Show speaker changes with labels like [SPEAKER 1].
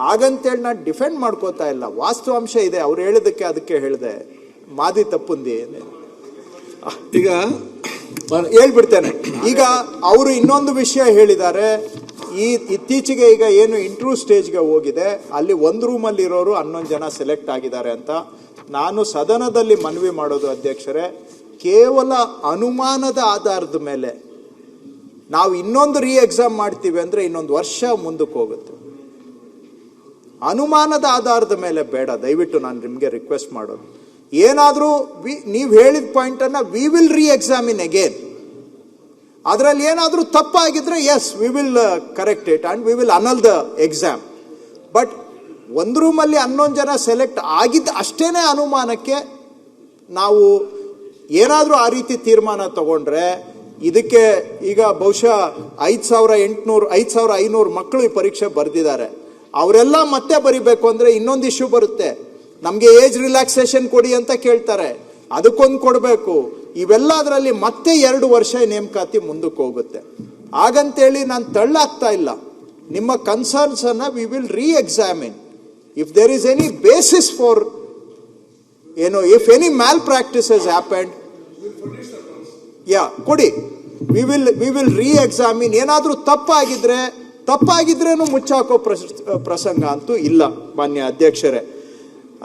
[SPEAKER 1] ಹಾಗಂತೇಳಿ ನಾನು ಡಿಫೆಂಡ್ ಮಾಡ್ಕೋತಾ ಇಲ್ಲ, ವಾಸ್ತವಾಂಶ ಇದೆ. ಅವ್ರು ಹೇಳಿದಕ್ಕೆ ಅದಕ್ಕೆ ಹೇಳಿದೆ, ಮಾದಿ ತಪ್ಪುಂದಿ
[SPEAKER 2] ಈಗ
[SPEAKER 1] ಹೇಳ್ಬಿಡ್ತೇನೆ. ಈಗ ಅವರು ಇನ್ನೊಂದು ವಿಷಯ ಹೇಳಿದ್ದಾರೆ, ಇತ್ತೀಚೆಗೆ ಈಗ ಏನು ಇಂಟರ್ವ್ಯೂ ಸ್ಟೇಜ್ಗೆ ಹೋಗಿದೆ, ಅಲ್ಲಿ ಒಂದು ರೂಮಲ್ಲಿ ಇರೋರು 11 ಜನ ಸೆಲೆಕ್ಟ್ ಆಗಿದ್ದಾರೆ ಅಂತ. ನಾನು ಸದನದಲ್ಲಿ ಮನವಿ ಮಾಡೋದು ಅಧ್ಯಕ್ಷರೇ, ಕೇವಲ ಅನುಮಾನದ ಆಧಾರದ ಮೇಲೆ ನಾವು ಇನ್ನೊಂದು ಎಕ್ಸಾಮ್ ಮಾಡ್ತೀವಿ ಅಂದರೆ ಇನ್ನೊಂದು ವರ್ಷ ಮುಂದಕ್ಕೆ ಹೋಗುತ್ತೆ. ಅನುಮಾನದ ಆಧಾರದ ಮೇಲೆ ಬೇಡ, ದಯವಿಟ್ಟು ನಾನು ನಿಮಗೆ ರಿಕ್ವೆಸ್ಟ್ ಮಾಡೋದು. ಏನಾದರೂ ನೀವು ಹೇಳಿದ ಪಾಯಿಂಟನ್ನು ವಿ ವಿಲ್ ಎಕ್ಸಾಮಿನ್ ಅಗೇನ್. ಅದರಲ್ಲಿ ಏನಾದರೂ ತಪ್ಪಾಗಿದ್ರೆ yes we will correct it and we will annul the exam. But ಒಂದು ರೂಮಲ್ಲಿ 11 ಜನ ಸೆಲೆಕ್ಟ್ ಆಗಿದ್ದು ಅಷ್ಟೇನೆ ಅನುಮಾನಕ್ಕೆ ನಾವು ಏನಾದರೂ ಆ ರೀತಿ ತೀರ್ಮಾನ ತಗೊಂಡ್ರೆ ಇದಕ್ಕೆ ಈಗ ಬಹುಶಃ 5,500 ಮಕ್ಕಳು ಈ ಪರೀಕ್ಷೆ ಬರೆದಿದ್ದಾರೆ. ಅವರೆಲ್ಲ ಮತ್ತೆ ಬರಿಬೇಕು ಅಂದರೆ ಇನ್ನೊಂದು ಇಶ್ಯೂ ಬರುತ್ತೆ. ನಮಗೆ ಏಜ್ ರಿಲ್ಯಾಕ್ಸೇಷನ್ ಕೊಡಿ ಅಂತ ಕೇಳ್ತಾರೆ, ಅದಕ್ಕೊಂದು ಕೊಡಬೇಕು. ಇವೆಲ್ಲ ಅದರಲ್ಲಿ ಮತ್ತೆ 2 ವರ್ಷ ನೇಮಕಾತಿ ಮುಂದಕ್ಕೆ ಹೋಗುತ್ತೆ. ಹಾಗಂತೇಳಿ ನಾನು ತಳ್ಳಾಗ್ತಾ ಇಲ್ಲ. ನಿಮ್ಮ ಕನ್ಸರ್ನ್ಸ್ ಅನ್ನ we will examine. If there is any basis for if any malpractice has happened, ಕೊಡಿ. We will examine. ಏನಾದರೂ ತಪ್ಪಾಗಿದ್ರೇನು ಮುಚ್ಚಾಕೋ ಪ್ರಸಂಗ ಅಂತೂ ಇಲ್ಲ ಮಾನ್ಯ ಅಧ್ಯಕ್ಷರೇ.